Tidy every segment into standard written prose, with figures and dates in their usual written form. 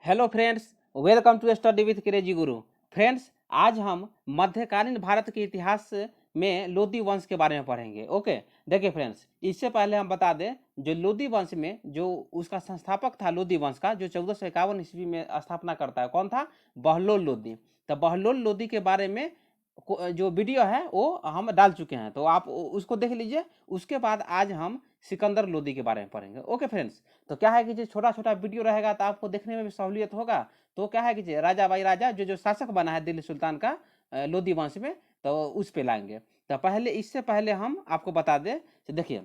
Hello friends, welcome to study with crazy guru. Friends, आज हम मध्यकालीन भारत के इतिहास में लोदी वंश के बारे में पढ़ेंगे। ओके, देखिए फ्रेंड्स, इससे पहले हम बता दें जो लोदी वंश में जो उसका संस्थापक था लोदी वंश का, जो 1451 ईस्वी में स्थापना करता है, कौन था? बहलोल लोदी। तो बहलोल लोदी के बारे में जो वीडियो है वो हम डाल चुके हैं, तो आप उसको देख लीजिए। उसके बाद आज हम सिकंदर लोदी के बारे में पढ़ेंगे। ओके फ्रेंड्स, तो क्या है कि जो छोटा छोटा वीडियो रहेगा तो आपको देखने में भी सहूलियत होगा। तो क्या है कि राजा बाई राजा जो शासक बना है दिल्ली सुल्तान का लोदी वंश में, तो उस पे लाएंगे। तो पहले इससे पहले हम आपको बता दें, तो देखिए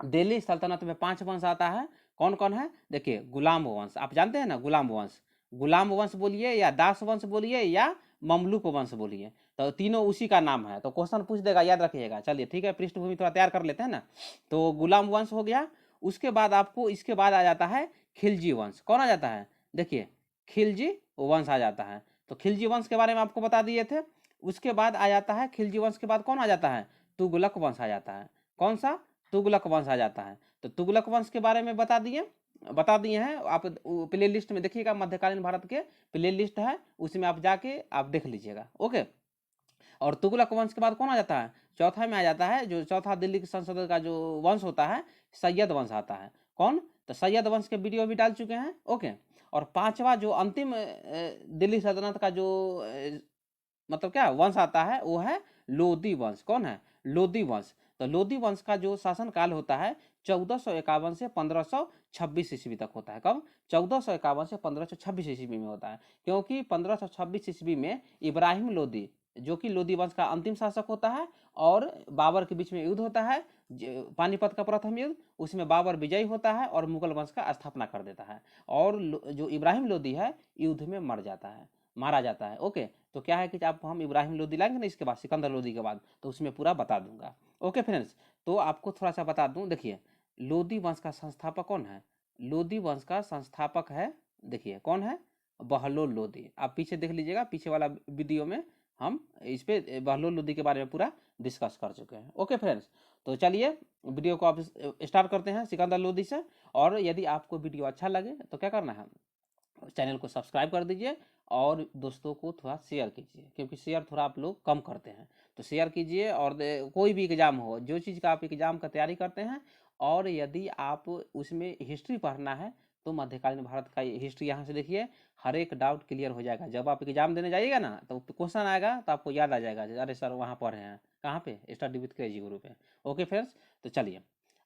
दिल्ली सल्तनत में 5 वंश आता है। कौन कौन है? देखिए, गुलाम वंश, आप जानते हैं ना गुलाम वंश। गुलाम वंश बोलिए या दास वंश बोलिए या ममलूक वंश बोलिए, तो तीनों उसी का नाम है। तो क्वेश्चन पूछ देगा, याद रखिएगा। चलिए ठीक है, पृष्ठभूमि थोड़ा तैयार कर लेते हैं ना। तो गुलाम वंश हो गया। उसके बाद आपको इसके बाद आ जाता है खिलजी वंश। कौन आ जाता है? देखिए, खिलजी वंश आ जाता है। तो खिलजी वंश के बारे में आपको बता दिए थे। उसके बाद आ जाता है खिलजी वंश के बाद कौन आ जाता है? तुगलक वंश आ जाता है। कौन सा? तुगलक वंश आ जाता है। तो तुगलक वंश के बारे में बता दिए हैं। आप प्ले लिस्ट में देखिएगा, मध्यकालीन भारत के प्ले लिस्ट है, उसमें आप जाके आप देख लीजिएगा। ओके, और तुगलक वंश के बाद कौन आ जाता है? चौथा में आ जाता है, जो चौथा दिल्ली की संसद का जो वंश होता है, सैयद वंश आता है। कौन? तो सैयद वंश के वीडियो भी डाल चुके हैं। ओके, और पांचवा जो अंतिम दिल्ली सल्तनत का जो मतलब क्या वंश आता है, वो है लोदी वंश। कौन है? लोदी वंश। तो लोदी वंश का जो शासन काल होता है 1451 से 1526 ईस्वी तक होता है। कब? 1451 से 1526 ईस्वी में होता है, क्योंकि 1526 ईस्वी में इब्राहिम लोदी, जो कि लोदी वंश का अंतिम शासक होता है, और बाबर के बीच में युद्ध होता है, पानीपत का प्रथम युद्ध। उसमें बाबर विजयी होता है और मुगल वंश का स्थापना कर देता है, और जो इब्राहिम लोदी है युद्ध में मारा जाता है। ओके, तो क्या है कि आपको हम इब्राहिम लोदी लाएंगे ना, इसके बाद सिकंदर लोदी के बाद, तो उसमें पूरा बता दूंगा। ओके फ्रेंड्स, तो आपको थोड़ा सा बता दूं। देखिए, लोदी वंश का संस्थापक कौन है? लोदी वंश का संस्थापक है, देखिए कौन है? बहलोल लोदी। आप पीछे देख लीजिएगा, पीछे वाला वीडियो में हम इस पे बहलोल लोदी के बारे में पूरा डिस्कस कर चुके हैं। ओके फ्रेंड्स, तो चलिए वीडियो को आप स्टार्ट करते हैं सिकंदर लोदी से। और यदि आपको वीडियो अच्छा लगे तो क्या करना है, चैनल को सब्सक्राइब कर दीजिए और दोस्तों को थोड़ा शेयर कीजिए, क्योंकि शेयर थोड़ा आप लोग कम करते हैं। तो शेयर कीजिए, और कोई भी एग्ज़ाम हो, जो चीज़ का आप एग्ज़ाम का तैयारी करते हैं, और यदि आप उसमें हिस्ट्री पढ़ना है तो मध्यकालीन भारत का हिस्ट्री यहाँ से देखिए, हर एक डाउट क्लियर हो जाएगा। जब आप एग्ज़ाम देने जाइएगा ना, तो क्वेश्चन आएगा तो आपको याद आ जाएगा, अरे सर वहाँ पढ़े हैं। कहाँ पे? स्टडी विथ क्रेजी गुरु पे। ओके फ्रेंड्स, तो चलिए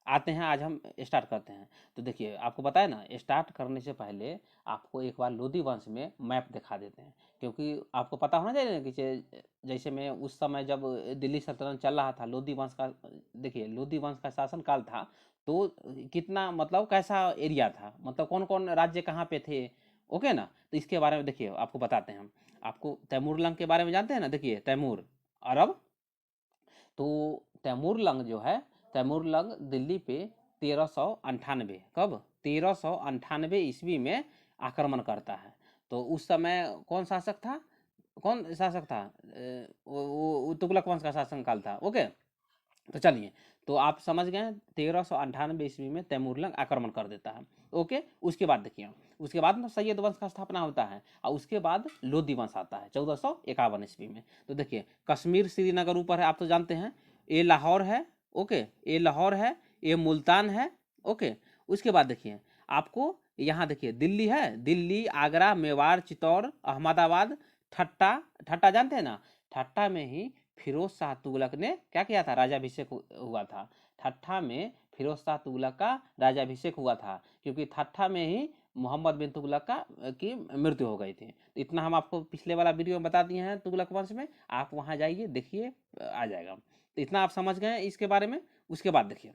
आते हैं, आज हम स्टार्ट करते हैं। तो देखिए, आपको बताया ना, स्टार्ट करने से पहले आपको एक बार लोदी वंश में मैप दिखा देते हैं, क्योंकि आपको पता होना चाहिए ना कि जैसे में उस समय जब दिल्ली सल्तनत चल रहा था, लोदी वंश का, देखिए लोदी वंश का शासन काल था, तो कितना मतलब कैसा एरिया था, मतलब कौन कौन राज्य कहाँ पे थे। ओके ना, तो इसके बारे में देखिए आपको बताते हैं हम। आपको तैमूर लंग के बारे में जानते हैं ना? देखिए, तैमूर अरब। तो तैमूर लंग जो है, तैमूर लंग दिल्ली पे 1398, कब? 1398 ईस्वी में आक्रमण करता है। तो उस समय कौन शासक था? कौन शासक था? वो तुगलक वंश का शासनकाल था। ओके, तो चलिए, तो आप समझ गए, 1398 ईस्वी में तैमूरलंग आक्रमण कर देता है। ओके, उसके बाद देखिए, उसके बाद ना सैयद वंश का स्थापना होता है, और उसके बाद लोदी वंश आता है 1451 ईस्वी में। तो देखिए, कश्मीर श्रीनगर ऊपर है, आप तो जानते हैं। ये लाहौर है। ओके, ये लाहौर है, ये मुल्तान है। ओके, उसके बाद देखिए आपको यहाँ देखिए दिल्ली है, दिल्ली, आगरा, मेवाड़, चित्तौड़, अहमदाबाद, ठट्टा। ठट्टा जानते हैं ना? ठट्टा में ही फिरोज शाह तुगलक ने क्या किया था? राजाभिषेक हुआ था। ठट्ठा में फिरोज शाह तुगलक का राजाभिषेक हुआ था, क्योंकि ठट्ठा में ही मोहम्मद बिन तुगलक का की मृत्यु हो गई थी। इतना हम आपको पिछले वाला वीडियो में बता दिए हैं तुगलक वंश में, आप वहाँ जाइए देखिए, आ जाएगा। तो इतना आप समझ गए इसके बारे में। उसके बाद देखिए,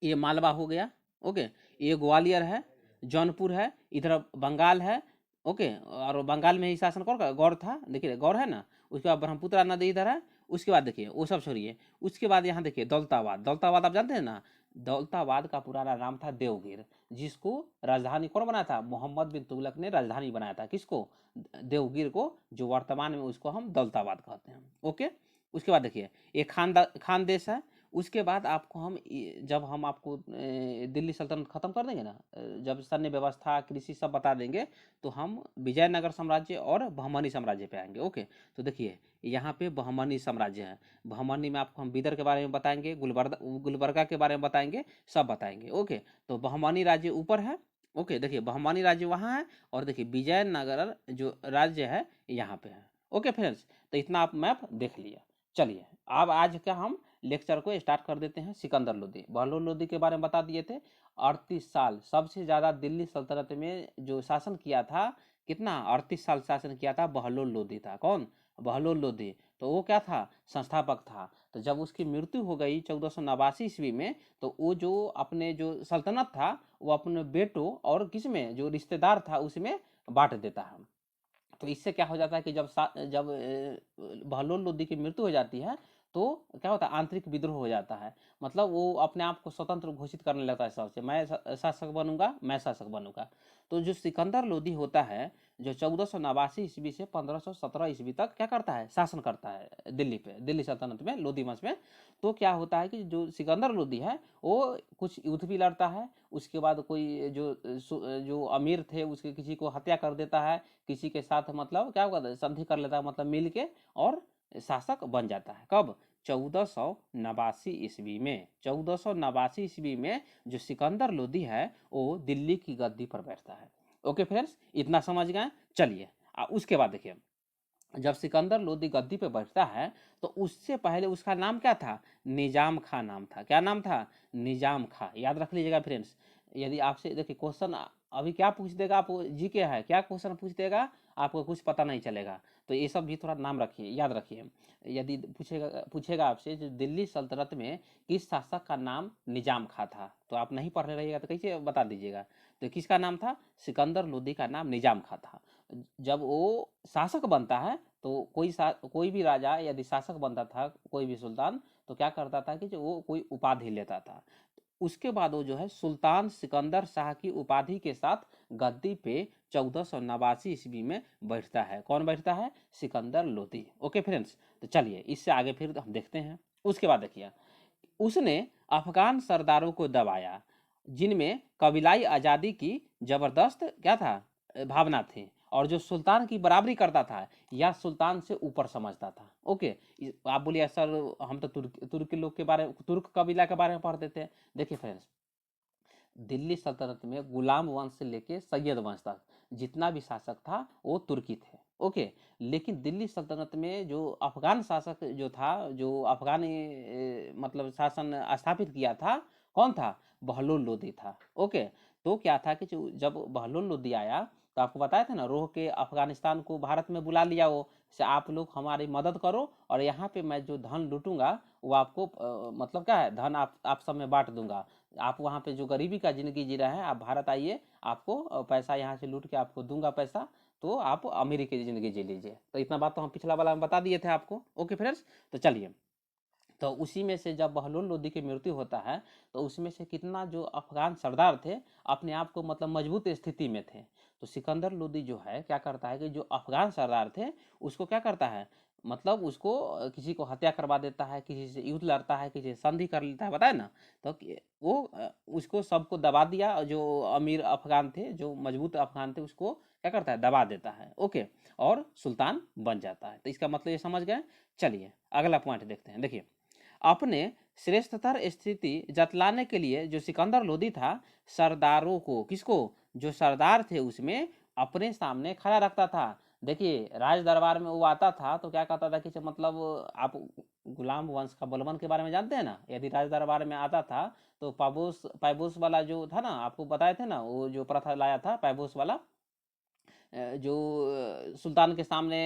ये मालवा हो गया। ओके, ये ग्वालियर है, जौनपुर है, इधर बंगाल है। ओके, और बंगाल में ही शासन कौन का? गौर था। देखिए गौर है ना। उसके बाद ब्रह्मपुत्र नदी इधर है। उसके बाद देखिए वो सब छोड़िए, उसके बाद यहाँ देखिए दौलताबाद। दौलताबाद आप जानते हैं ना? दौलताबाद का पुराना नाम था देवगिर, जिसको राजधानी कौन बनाया था? मोहम्मद बिन तुगलक ने राजधानी बनाया था। किसको? देवगिर को, जो वर्तमान में उसको हम दौलताबाद कहते हैं। ओके, उसके बाद देखिए, ये खान देश है। उसके बाद आपको हम जब हम आपको दिल्ली सल्तनत ख़त्म कर देंगे ना, जब सैन्य व्यवस्था कृषि सब बता देंगे, तो हम विजयनगर साम्राज्य और बहमनी साम्राज्य पे आएंगे। ओके, तो देखिए यहाँ पे बहमनी साम्राज्य है। बहमनी में आपको हम बीदर के बारे में बताएंगे, गुलबर्गा के बारे में बताएंगे, सब बताएंगे। ओके, तो बहमनी राज्य ऊपर है। ओके, देखिए बहमनी राज्य वहाँ है, और देखिए विजयनगर जो राज्य है यहाँ पे है। ओके फ्रेंड्स, तो इतना आप मैप देख लिया। चलिए अब आज क्या हम लेक्चर को स्टार्ट कर देते हैं। सिकंदर लोदी, बहलोल लोदी के बारे में बता दिए थे। 38 साल सबसे ज़्यादा दिल्ली सल्तनत में जो शासन किया था, कितना 38 साल शासन किया था, बहलोल लोदी था। कौन? बहलोल लोदी। तो वो क्या था? संस्थापक था। तो जब उसकी मृत्यु हो गई 1489 ईस्वी में, तो वो जो अपने जो सल्तनत था वो अपने बेटों और किसमें जो रिश्तेदार था उसमें बांट देता है। तो इससे क्या हो जाता है कि जब बहलोल लोदी की मृत्यु हो जाती है, तो क्या होता है? आंतरिक विद्रोह हो जाता है। मतलब वो अपने आप को स्वतंत्र घोषित करने लगता है सबसे, मैं शासक बनूंगा, मैं शासक बनूंगा। तो जो सिकंदर लोदी होता है, जो 1489 ईस्वी से 1517 ईस्वी तक क्या करता है? शासन करता है दिल्ली पे, दिल्ली सल्तनत में, लोदी वंश में। तो क्या होता है कि जो सिकंदर लोदी है वो कुछ युद्ध भी लड़ता है। उसके बाद कोई जो अमीर थे उसके किसी को हत्या कर देता है, किसी के साथ मतलब क्या होगा, संधि कर लेता है, मतलब मिल के, और शासक बन जाता है। कब? 1489 ईस्वी में। 1489 ईस्वी में जो सिकंदर लोदी है वो दिल्ली की गद्दी पर बैठता है। ओके फ्रेंड्स, इतना समझ गए। चलिए उसके बाद देखिए, जब सिकंदर लोदी गद्दी पे बैठता है, तो उससे पहले उसका नाम क्या था? निजाम खां नाम था। क्या नाम था? निजाम खां। याद रख लीजिएगा फ्रेंड्स। यदि आपसे देखिए क्वेश्चन अभी क्या पूछ देगा, आप जी के है क्या क्वेश्चन पूछ देगा, आपको कुछ पता नहीं चलेगा। तो ये सब भी थोड़ा नाम रखिए, याद रखिए। यदि पूछेगा पूछेगा आपसे जो दिल्ली सल्तनत में किस शासक का नाम निजाम खां था, तो आप नहीं पढ़ रहिएगा तो कैसे बता दीजिएगा। तो किसका नाम था? सिकंदर लोदी का नाम निजाम खां था। जब वो शासक बनता है, तो कोई भी राजा यदि शासक बनता था, कोई भी सुल्तान, तो क्या करता था कि जो वो कोई उपाधि लेता था। उसके बाद वो जो है सुल्तान सिकंदर शाह की उपाधि के साथ गद्दी पे 1489 ईस्वी में बैठता है। कौन बैठता है? सिकंदर लोदी। ओके फ्रेंड्स, तो चलिए इससे आगे फिर हम देखते हैं। उसके बाद देखिए, उसने अफगान सरदारों को दबाया जिनमें कबीलाई आज़ादी की जबरदस्त क्या था? भावना थी, और जो सुल्तान की बराबरी करता था या सुल्तान से ऊपर समझता था। ओके, आप बोलिए सर हम तो तुर्क लोग के बारे, तुर्क कबीला के बारे में पढ़ते थे। देखिए फ्रेंड्स, दिल्ली सल्तनत में गुलाम वंश से लेके सैयद वंश तक जितना भी शासक था वो तुर्की थे। ओके, लेकिन दिल्ली सल्तनत में जो अफगान शासक जो था, जो अफगानी मतलब शासन स्थापित किया था, कौन था? बहलोल लोदी था। ओके, तो क्या था कि जब बहलोल लोदी आया, तो आपको बताया था ना, रोह के अफगानिस्तान को भारत में बुला लिया वो, से आप लोग हमारी मदद करो, और यहाँ पे मैं जो धन लूटूंगा वो आपको मतलब क्या है, धन आप सब में बांट दूंगा। आप वहाँ पे जो गरीबी का ज़िंदगी जी रहे हैं, आप भारत आइए, आपको पैसा यहाँ से लूट के आपको दूंगा पैसा, तो आप अमीरी की ज़िंदगी जी लीजिए। तो इतना बात तो हम पिछला वाला में बता दिए थे आपको। ओके फ्रेंड्स, तो चलिए, तो उसी में से जब बहलोल लोदी की मृत्यु होता है, तो उसमें से कितना जो अफगान सरदार थे अपने आप को मतलब मजबूत स्थिति में थे। तो सिकंदर लोदी जो है क्या करता है कि जो अफगान सरदार थे उसको क्या करता है, मतलब उसको किसी को हत्या करवा देता है, किसी से युद्ध लड़ता है, किसी से संधि कर लेता है, बताए ना। तो वो उसको सबको दबा दिया, जो अमीर अफगान थे, जो मजबूत अफगान थे, उसको क्या करता है? दबा देता है। ओके, और सुल्तान बन जाता है। तो इसका मतलब ये समझ गए। चलिए अगला पॉइंट देखते हैं। देखिए, अपने श्रेष्ठतर स्थिति जतलाने के लिए जो सिकंदर लोदी था, सरदारों को, किसको? जो सरदार थे उसमें अपने सामने खड़ा रखता था। देखिए राज दरबार में वो आता था तो क्या कहता था कि मतलब आप गुलाम वंश का बलबन के बारे में जानते हैं ना, यदि राज दरबार में आता था तो पाबोस पैबोस वाला जो था ना, आपको बताए थे ना, वो जो प्रथा लाया था पैबोस वाला, जो सुल्तान के सामने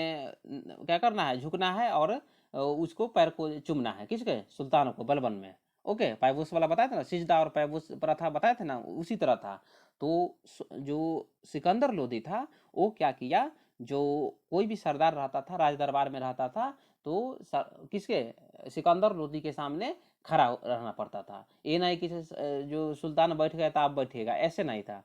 क्या करना है, झुकना है, और उसको पैर को चूमना है, किसके? सुल्तान को, बलबन में। ओके, पैबोस वाला बताया था ना, सिजदा और पैबोस प्रथा बताए थे ना, उसी तरह था। तो जो सिकंदर लोदी था वो क्या किया, जो कोई भी सरदार रहता था, राज दरबार में रहता था, तो किसके? सिकंदर लोदी के सामने खड़ा रहना पड़ता था। ये नहीं कि जो सुल्तान बैठ गया था आप बैठिएगा, ऐसे नहीं था।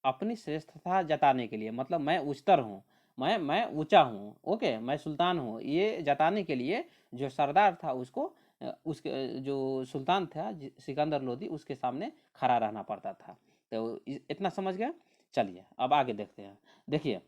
अपनी श्रेष्ठता जताने के लिए, मतलब मैं उच्चतर हूँ, मैं ऊंचा हूँ, ओके, मैं सुल्तान हूँ, ये जताने के लिए जो सरदार था उसको उसके जो सुल्तान था सिकंदर लोदी, उसके सामने खड़ा रहना पड़ता था। तो इतना समझ गए। चलिए अब आगे देखते हैं। देखिए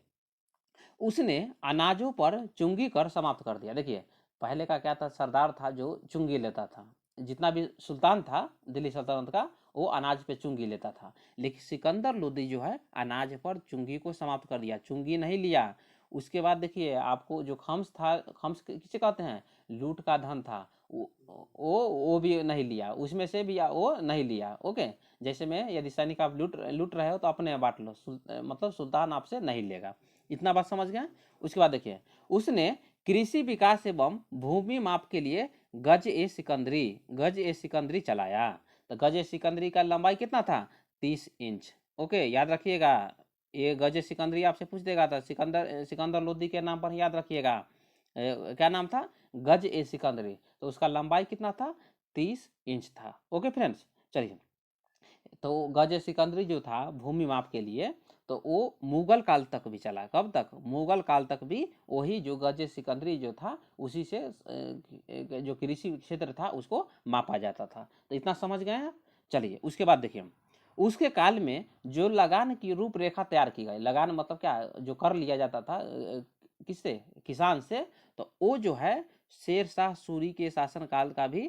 उसने अनाजों पर चुंगी कर समाप्त कर दिया। देखिए पहले का क्या था, सरदार था जो चुंगी लेता था, जितना भी सुल्तान था दिल्ली सल्तनत का वो अनाज पे चुंगी लेता था। लेकिन सिकंदर लोदी जो है अनाज पर चुंगी को समाप्त कर दिया, चुंगी नहीं लिया। उसके बाद देखिए आपको जो खम्स था, खम्स किसे कहते हैं, लूट का धन था, वो भी नहीं लिया, उसमें से भी वो नहीं लिया। ओके, जैसे में यदि सैनिक आप लूट लूट रहे हो तो अपने बांट लो, मतलब सुल्तान आपसे नहीं लेगा। इतना बात समझ गए। उसके बाद देखिए उसने कृषि विकास एवं भूमि माप के लिए गज ए सिकंदरी चलाया। तो गज ए सिकंदरी का लंबाई कितना था, 30 इंच। ओके, याद रखिएगा, ये गज ए सिकंदरी आपसे पूछ देगा, था सिकंदर सिकंदर लोदी के नाम पर याद रखिएगा। क्या नाम था, गज ए सिकंदरी। तो उसका लंबाई कितना था, 30 इंच था। ओके फ्रेंड्स, चलिए तो गज ए सिकंदरी जो था भूमि माप के लिए, तो वो मुगल काल तक भी चला। कब तक, मुगल काल तक भी वही जो गज ए सिकंदरी जो था उसी से जो कृषि क्षेत्र था उसको मापा जाता था। तो इतना समझ गए हैं। चलिए उसके बाद देखिए उसके काल में जो लगान की रूपरेखा तैयार की गई, लगान मतलब क्या, जो कर लिया जाता था किससे, किसान से, तो वो जो है शेर शाह सूरी के शासनकाल का भी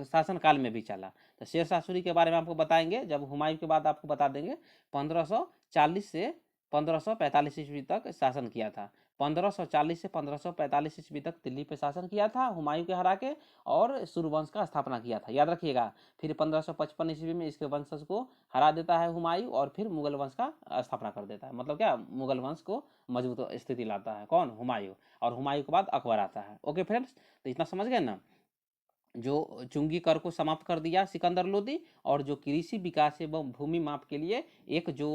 शासनकाल में भी चला। तो शेर शाह सूरी के बारे में आपको बताएंगे जब हुमायूं के बाद आपको बता देंगे। 1540 से 1545 ईस्वी तक शासन किया था। 1540 से 1545 ईस्वी तक दिल्ली पे शासन किया था हुमायूं के हरा के, और सूर्यवंश का स्थापना किया था, याद रखिएगा। फिर 1555 ईस्वी में इसके वंशज को हरा देता है हुमायूं, और फिर मुगल वंश का स्थापना कर देता है। मतलब क्या, मुगल वंश को मजबूत स्थिति लाता है कौन, हुमायूं। और हुमायूं के बाद अकबर आता है। ओके फ्रेंड्स, तो इतना समझ गए ना। जो चुंगी कर को समाप्त कर दिया सिकंदर लोदी, और जो कृषि विकास एवं भूमि माप के लिए एक जो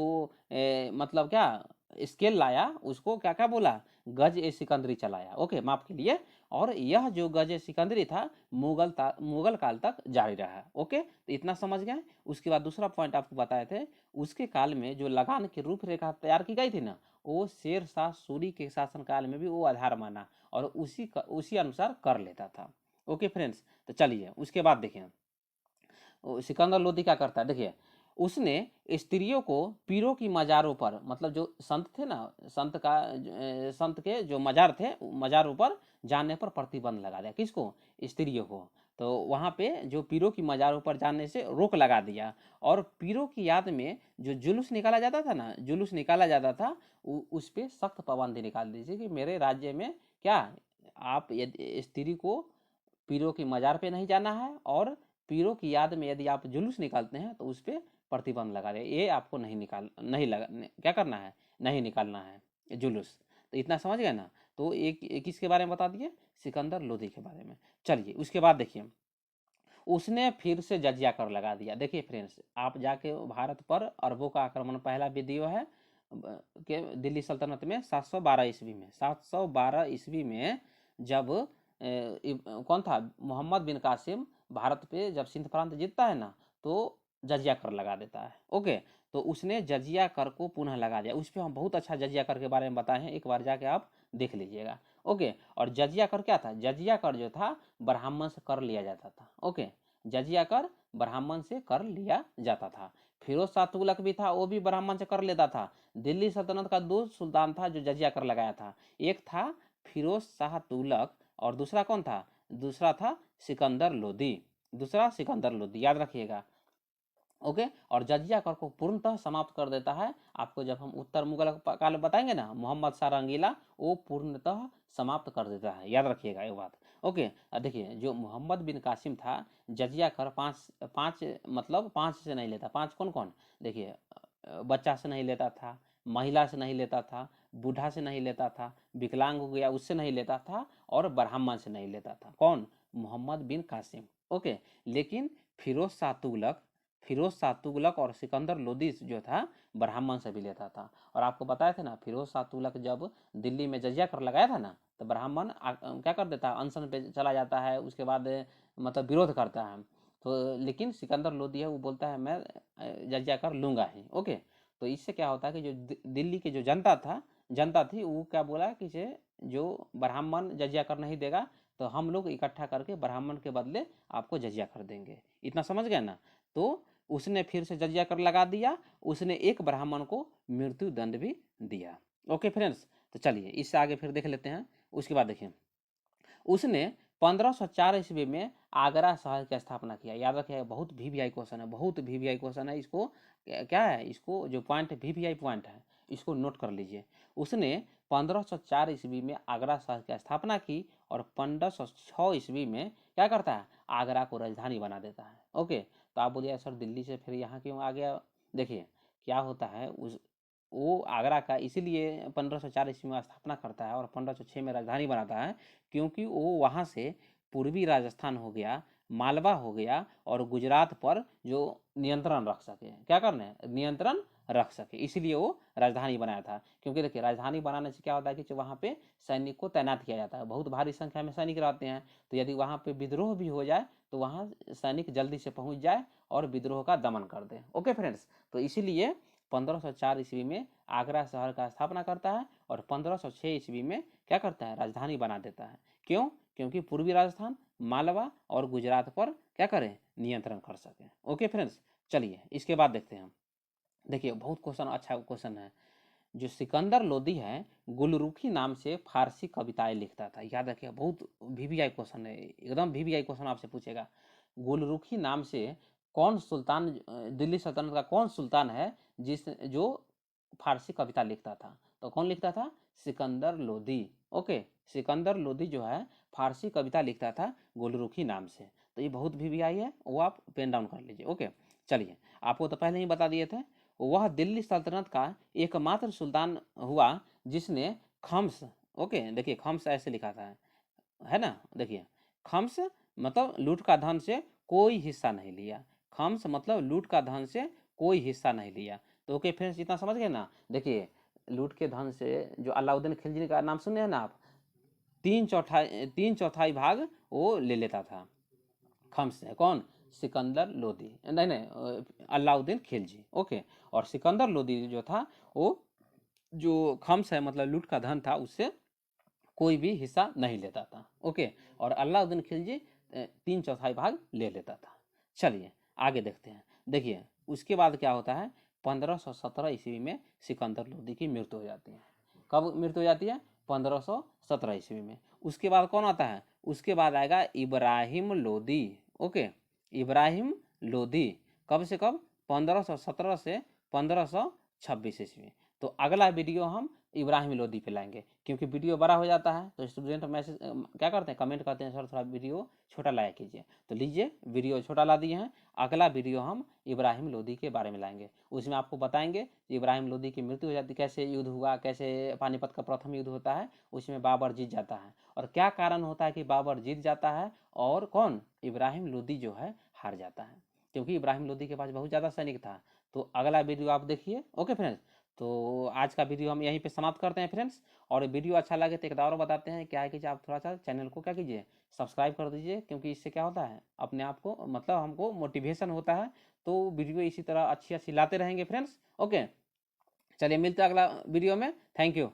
मतलब क्या स्केल लाया, उसको क्या क्या बोला, गज ए सिकंदरी चलाया। ओके, माप के लिए। और यह जो गज ए सिकंदरी था मुगल काल तक जारी रहा। ओके, तो इतना समझ गए। उसके बाद दूसरा पॉइंट आपको बताए थे, उसके काल में जो लगान की रूपरेखा तैयार की गई थी ना, वो शेर शाह सूरी के शासनकाल में भी वो आधार माना, और उसी अनुसार कर लेता था। ओके फ्रेंड्स, तो चलिए उसके बाद देखिए सिकंदर लोदी क्या करता है। देखिए उसने स्त्रियों को पीरों की मजारों पर, मतलब जो संत थे ना, संत के जो मजार थे, मजारों पर जाने पर प्रतिबंध लगा दिया। किसको, स्त्रियों को। तो वहाँ पे जो पीरों की मजारों पर जाने से रोक लगा दिया। और पीरों की याद में जो जुलूस निकाला जाता था ना, जुलूस निकाला जाता था, उस पर सख्त पाबंदी निकाल दीजिए कि मेरे राज्य में क्या, आप यदि स्त्री को पीरों की मजार पे नहीं जाना है, और पीरों की याद में यदि आप जुलूस निकालते हैं तो उस पर प्रतिबंध लगा दे, ये आपको नहीं लगा, क्या करना है, नहीं निकालना है जुलूस। तो इतना समझ गए ना। तो एक किसके बारे में बता दिए, सिकंदर लोदी के बारे में। चलिए उसके बाद देखिए उसने फिर से जजिया कर लगा दिया। देखिए फ्रेंड्स, आप जाके भारत पर अरबों का आक्रमण पहला वीडियो है कि दिल्ली सल्तनत में 712 ईस्वी में, 712 ईस्वी में जब कौन था, मोहम्मद बिन कासिम भारत पे जब सिंध प्रांत जीतता है ना, तो जजिया कर लगा देता है। ओके, तो उसने जजिया कर को पुनः लगा दिया। उस पर हम बहुत अच्छा जजिया कर के बारे में बताए हैं, एक बार जाके आप देख लीजिएगा। ओके, और जजिया कर क्या था, जजिया कर जो था ब्राह्मण से कर लिया जाता था। ओके, जजिया कर ब्राह्मण से कर लिया जाता था। फिरोज शाह तुगलक भी था, वो भी ब्राह्मण से कर लेता था। दिल्ली सल्तनत का दो सुल्तान था जो जजिया कर लगाया था, एक था फिरोज शाह तुगलक, और दूसरा कौन था, दूसरा था सिकंदर लोदी, दूसरा सिकंदर लोदी, याद रखिएगा। ओके, और जजिया कर को पूर्णतः समाप्त कर देता है। आपको जब हम उत्तर मुगल काल बताएंगे ना, मोहम्मद शाह रंगीला, वो पूर्णतः समाप्त कर देता है, याद रखिएगा ये बात। ओके, देखिए जो मोहम्मद बिन कासिम था, जजिया कर पाँच पाँच मतलब पाँच से नहीं लेता। पाँच कौन कौन, देखिए बच्चा से नहीं लेता था, महिला से नहीं लेता था, बूढ़ा से नहीं लेता था, विकलांग हो गया उससे नहीं लेता था, और ब्राह्मण से नहीं लेता था। कौन, मोहम्मद बिन कासिम। ओके, लेकिन फिरोज शाह तुगलक और सिकंदर लोदी जो था ब्राह्मण से भी लेता था। और आपको बताया था ना, फिरोज शाह तुगलक जब दिल्ली में जजिया कर लगाया था ना, तो ब्राह्मण क्या कर देता है, अनशन पे चला जाता है, उसके बाद मतलब विरोध करता है। तो लेकिन सिकंदर लोदी है वो बोलता है मैं जजिया कर लूंगा ही। ओके, तो इससे क्या होता है कि जो दिल्ली की जो जनता थी वो क्या बोला कि जो ब्राह्मण जजिया कर नहीं देगा, तो हम लोग इकट्ठा करके ब्राह्मण के बदले आपको जजिया कर देंगे। इतना समझ गए ना। तो उसने फिर से जजिया कर लगा दिया, उसने एक ब्राह्मण को मृत्यु दंड भी दिया। ओके फ्रेंड्स, तो चलिए इससे आगे फिर देख लेते हैं। उसके बाद देखिए, उसने 1504 ईस्वी में आगरा शहर की स्थापना किया। याद रखिए, बहुत वीवीआई क्वेश्चन है, बहुत वीवीआई क्वेश्चन है। इसको क्या है, इसको जो पॉइंट वीवीआई पॉइंट है इसको नोट कर लीजिए। उसने 1504 ईस्वी में आगरा शहर की स्थापना की और 1506 ईस्वी में क्या करता है, आगरा को राजधानी बना देता है। ओके, तो आप बोलिए सर दिल्ली से फिर यहाँ क्यों आ गया। देखिए क्या होता है, उस वो आगरा का इसीलिए 1504 ईस्वी में स्थापना करता है और 1506 में राजधानी बनाता है, क्योंकि वो वहाँ से पूर्वी राजस्थान हो गया, मालवा हो गया और गुजरात पर जो नियंत्रण रख सके। क्या करना है, नियंत्रण रख सके, इसीलिए वो राजधानी बनाया था। क्योंकि देखिए राजधानी बनाने से क्या होता है कि वहाँ पे सैनिक को तैनात किया जाता है, बहुत भारी संख्या में सैनिक रहते हैं, तो यदि वहाँ पे विद्रोह भी हो जाए तो वहाँ सैनिक जल्दी से पहुँच जाए और विद्रोह का दमन कर दे। ओके फ्रेंड्स, तो इसीलिए 1504 ईस्वी में आगरा शहर का स्थापना करता है और 1506 ईस्वी में क्या करता है, राजधानी बना देता है। क्यों, क्योंकि पूर्वी राजस्थान, मालवा और गुजरात पर क्या करें, नियंत्रण कर सके। ओके फ्रेंड्स, चलिए इसके बाद देखते हैं। देखिए बहुत क्वेश्चन, अच्छा क्वेश्चन है। जो सिकंदर लोदी है, गुलरुखी नाम से फारसी कविताएं लिखता था। याद रखिए, बहुत वीवीआई क्वेश्चन है, एकदम वीवीआई क्वेश्चन आपसे पूछेगा। गुलरुखी नाम से कौन सुल्तान, दिल्ली सल्तनत का कौन सुल्तान है जो फारसी कविता लिखता था। तो कौन लिखता था, सिकंदर लोदी। ओके, सिकंदर लोदी जो है फारसी कविता लिखता था गुलरुखी नाम से। तो ये बहुत वीवीआई है, वो आप पेन डाउन कर लीजिए। ओके, चलिए आपको तो पहले ही बता दिए थे। वह दिल्ली सल्तनत का एकमात्र सुल्तान हुआ जिसने खम्स, ओके देखिए खम्स ऐसे लिखा था, है ना। देखिए खम्स मतलब लूट का धन से कोई हिस्सा नहीं लिया। खम्स मतलब लूट का धन से कोई हिस्सा नहीं लिया। तो ओके फ्रेंड्स, इतना समझ गए ना। देखिए लूट के धन से जो अलाउद्दीन खिलजी का नाम सुने हैं ना आप, 3/4 भाग वो ले लेता था खम्स से। कौन, सिकंदर लोदी, नहीं नहीं अलाउद्दीन खिलजी। ओके, और सिकंदर लोदी जो था वो जो खम्स है मतलब लूट का धन था उससे कोई भी हिस्सा नहीं लेता था। ओके, और अलाउद्दीन खिलजी 3/4 भाग ले लेता था। चलिए आगे देखते हैं। देखिए उसके बाद क्या होता है, 1517 ईस्वी में सिकंदर लोदी की मृत्यु हो जाती है। कब मृत्यु हो जाती है, 1517 ईस्वी में। उसके बाद कौन आता है, उसके बाद आएगा इब्राहिम लोदी। ओके, इब्राहिम लोदी कब से कब, 1517 से 1526 ईस्वी। तो अगला वीडियो हम इब्राहिम लोदी पे लाएंगे, क्योंकि वीडियो बड़ा हो जाता है तो स्टूडेंट मैसेज क्या करते हैं, कमेंट करते हैं सर थोड़ा वीडियो छोटा लाया कीजिए। तो लीजिए वीडियो छोटा ला दिए हैं। अगला वीडियो हम इब्राहिम लोदी के बारे में लाएंगे, उसमें आपको बताएंगे कि इब्राहिम लोदी की मृत्यु हो जाती, कैसे युद्ध हुआ, कैसे पानीपत का प्रथम युद्ध होता है, उसमें बाबर जीत जाता है और क्या कारण होता है कि बाबर जीत जाता है और कौन, इब्राहिम लोदी जो है हार जाता है, क्योंकि इब्राहिम लोदी के पास बहुत ज़्यादा सैनिक था। तो अगला वीडियो आप देखिए। ओके फ्रेंड्स, तो आज का वीडियो हम यहीं पे समाप्त करते हैं फ्रेंड्स। और वीडियो अच्छा लगे तो एक और बताते हैं, क्या है कि आप थोड़ा सा चैनल को क्या कीजिए, सब्सक्राइब कर दीजिए, क्योंकि इससे क्या होता है अपने आप को मतलब हमको मोटिवेशन होता है। तो वीडियो इसी तरह अच्छी अच्छी लाते रहेंगे फ्रेंड्स। ओके, चलिए मिलते हैं अगला वीडियो में। Thank you.